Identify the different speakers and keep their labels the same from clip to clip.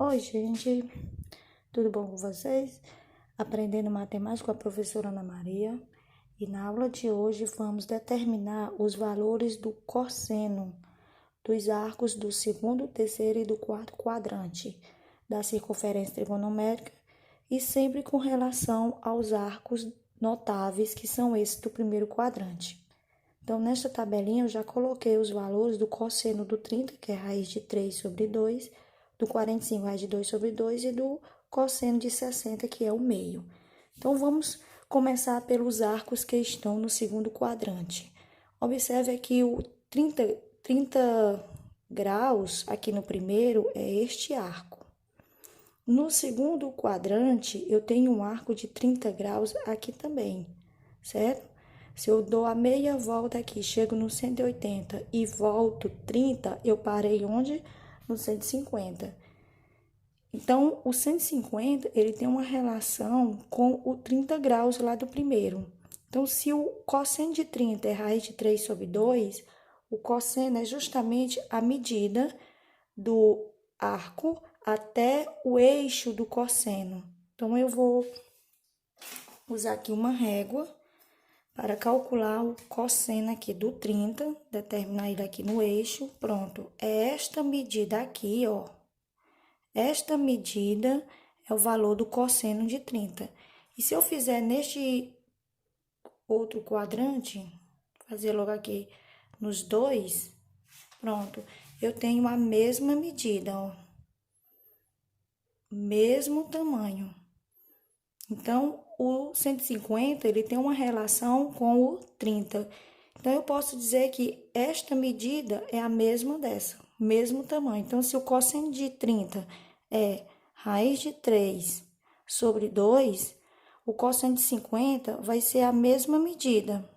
Speaker 1: Oi, gente, tudo bom com vocês? Aprendendo matemática com a professora Ana Maria. E na aula de hoje vamos determinar os valores do cosseno dos arcos do segundo, terceiro e do quarto quadrante da circunferência trigonométrica e sempre com relação aos arcos notáveis, que são esses do primeiro quadrante. Então, nesta tabelinha eu já coloquei os valores do cosseno do 30, que é raiz de 3 sobre 2, do 45, raiz de 2 sobre 2, e do cosseno de 60, que é o meio. Então, vamos começar pelos arcos que estão no segundo quadrante. Observe aqui o 30 graus, aqui no primeiro, é este arco. No segundo quadrante, eu tenho um arco de 30 graus aqui também, certo? Se eu dou a meia volta aqui, chego no 180 e volto 30, eu parei onde? No 150. Então, o 150, ele tem uma relação com o 30 graus lá do primeiro. Então, se o cosseno de 30 é raiz de 3 sobre 2, o cosseno é justamente a medida do arco até o eixo do cosseno. Então, eu vou usar aqui uma régua para calcular o cosseno aqui do 30, determinar ele aqui no eixo. Pronto, é esta medida aqui, ó. Esta medida é o valor do cosseno de 30. E se eu fizer neste outro quadrante, fazer logo aqui nos dois, pronto, eu tenho a mesma medida, ó. Mesmo tamanho. Então, o 150, ele tem uma relação com o 30. Então, eu posso dizer que esta medida é a mesma dessa, mesmo tamanho. Então, se o cosseno de 30 é raiz de 3 sobre 2, o cosseno de 50 vai ser a mesma medida,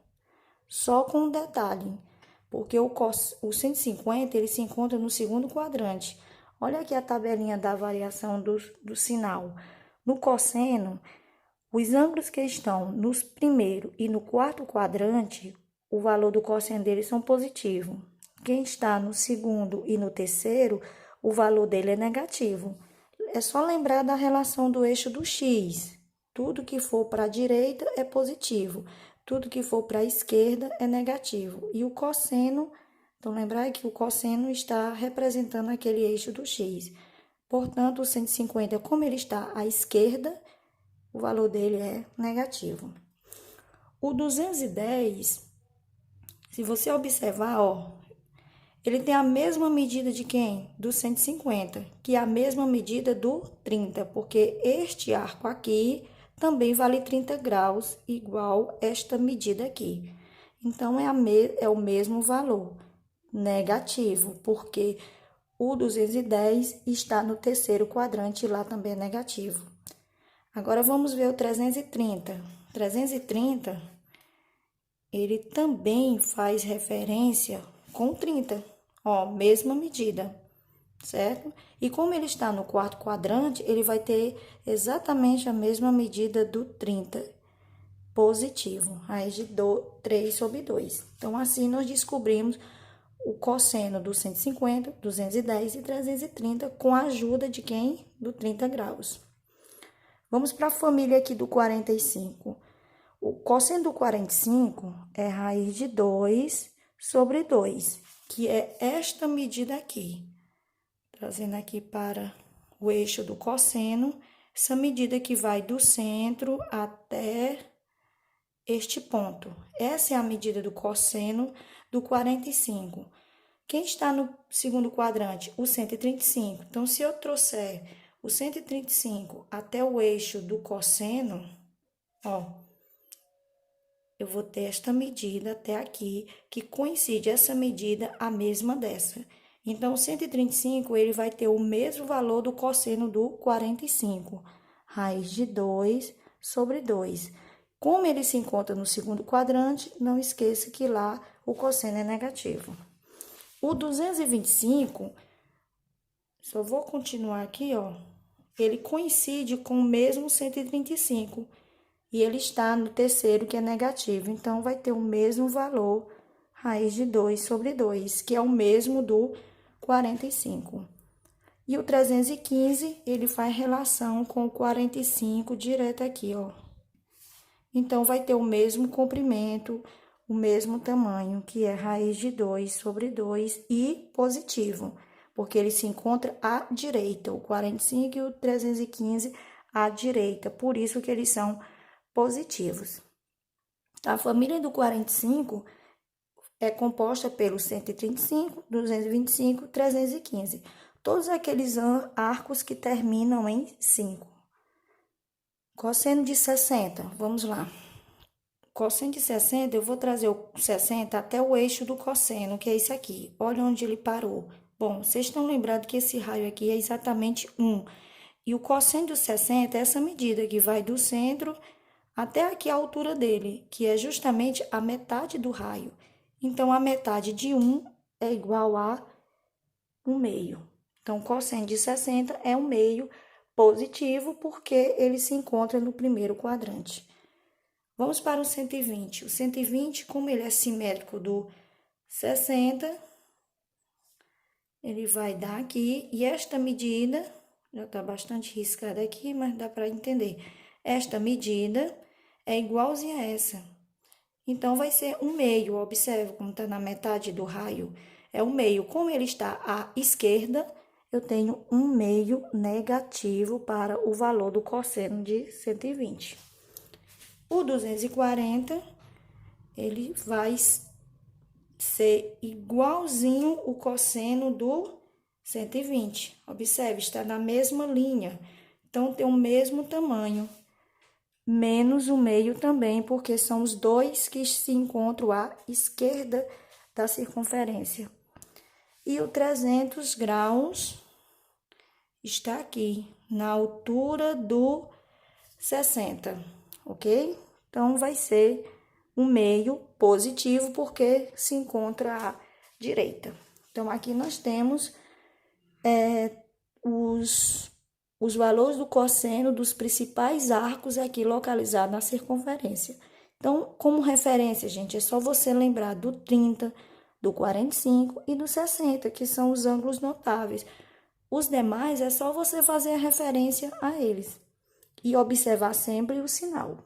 Speaker 1: só com um detalhe, porque o 150, ele se encontra no segundo quadrante. Olha aqui a tabelinha da variação do sinal. No cosseno, os ângulos que estão no primeiro e no quarto quadrante, o valor do cosseno deles são positivo. Quem está no segundo e no terceiro, o valor dele é negativo. É só lembrar da relação do eixo do x. Tudo que for para a direita é positivo, tudo que for para a esquerda é negativo. E o cosseno, então lembrar que o cosseno está representando aquele eixo do x. Portanto, o 150, como ele está à esquerda, o valor dele é negativo. O 210, se você observar, ó, ele tem a mesma medida de quem? Do 150, que é a mesma medida do 30, porque este arco aqui também vale 30 graus, igual esta medida aqui. Então, é o mesmo valor, negativo, porque o 210 está no terceiro quadrante e lá também é negativo. Agora, vamos ver o 330. 330, ele também faz referência com 30, ó, mesma medida, certo? E como ele está no quarto quadrante, ele vai ter exatamente a mesma medida do 30, positivo, raiz de 3 sobre 2. Então, assim, nós descobrimos o cosseno do 150, 210 e 330 com a ajuda de quem? Do 30 graus. Vamos para a família aqui do 45. O cosseno do 45 é raiz de 2 sobre 2, que é esta medida aqui. Trazendo aqui para o eixo do cosseno, essa medida que vai do centro até este ponto. Essa é a medida do cosseno do 45. Quem está no segundo quadrante? O 135. Então, se eu trouxer o 135 até o eixo do cosseno, ó, eu vou ter esta medida até aqui, que coincide essa medida a mesma dessa. Então, o 135, ele vai ter o mesmo valor do cosseno do 45, raiz de 2 sobre 2. Como ele se encontra no segundo quadrante, não esqueça que lá o cosseno é negativo. O 225, só vou continuar aqui, ó, ele coincide com o mesmo 135, e ele está no terceiro, que é negativo. Então, vai ter o mesmo valor, raiz de 2 sobre 2, que é o mesmo do 45. E o 315, ele faz relação com o 45 direto aqui, ó. Então, vai ter o mesmo comprimento, o mesmo tamanho, que é raiz de 2 sobre 2 e positivo, porque ele se encontra à direita, o 45 e o 315 à direita, por isso que eles são positivos. A família do 45 é composta pelo 135, 225, 315. Todos aqueles arcos que terminam em 5. Cosseno de 60, vamos lá. Cosseno de 60, eu vou trazer o 60 até o eixo do cosseno, que é esse aqui. Olha onde ele parou. Bom, vocês estão lembrados que esse raio aqui é exatamente 1. E o cosseno de 60 é essa medida que vai do centro até aqui a altura dele, que é justamente a metade do raio. Então, a metade de 1 é igual a 1 meio. Então, o cosseno de 60 é 1 meio positivo, porque ele se encontra no primeiro quadrante. Vamos para o 120. O 120, como ele é simétrico do 60, ele vai dar aqui, e esta medida, já está bastante riscada aqui, mas dá para entender. Esta medida é igualzinha a essa. Então, vai ser 1 meio, observe como está na metade do raio, é 1 meio. Como ele está à esquerda, eu tenho 1 meio negativo para o valor do cosseno de 120. O 240, ele vai ser igualzinho o cosseno do 120. Observe, está na mesma linha. Então, tem o mesmo tamanho. Menos o meio também, porque são os dois que se encontram à esquerda da circunferência. E o 300 graus está aqui, na altura do 60, ok? Então, vai ser um meio positivo, porque se encontra à direita. Então, aqui nós temos os valores do cosseno dos principais arcos aqui localizados na circunferência. Então, como referência, gente, é só você lembrar do 30, do 45 e do 60, que são os ângulos notáveis. Os demais é só você fazer a referência a eles e observar sempre o sinal.